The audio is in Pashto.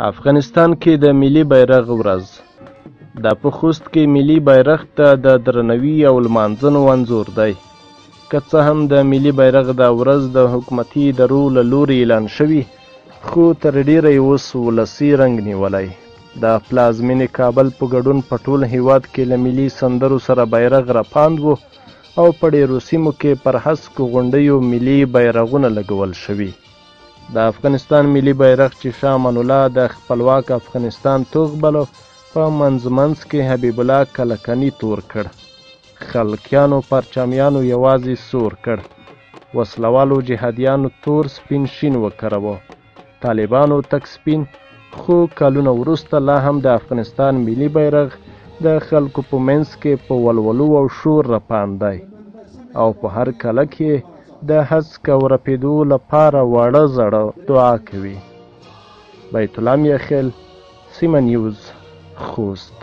افغانستان کې د ملي بیرغ ورځ. دا په خوست کې ملي بیرغ ته د درناوي او لمانځنو انځور دی. که څه هم د ملي بیرغ دا ورځ د حکومتي ادارو له لوري اعلان شوي، خو تر ډیره یې اوس ولسي رنګ نیولی. د پلازمینې کابل په ګډون په ټول هیواد کې له ملي سندرو سره بیرغ راپاند و او په ډیرو سیمو کې پر هسکو غونډیو ملي بیرغونه لګول شوي. د افغانستان ملي بیرغ چې شاه امان الله د خپلواک افغانستان توغ بلو، په منځ کې حبیب الله کلکني تور کړ، خلقیانو پرچامیانو یوازې سور کړ، وسلوالو جهادیانو تور سپین شین وکروه، طالبانو تک سپین. خو کلونه وروسته لا هم د افغانستان ملي بیرغ د خلکو په منځ کې په ولولو او شور رپاند دی او په هر کله کې د هسک او رپېدو لپاره واړه زاړه دعا کوي. بیت الله میاخیل، سیمه نیوز، خوست.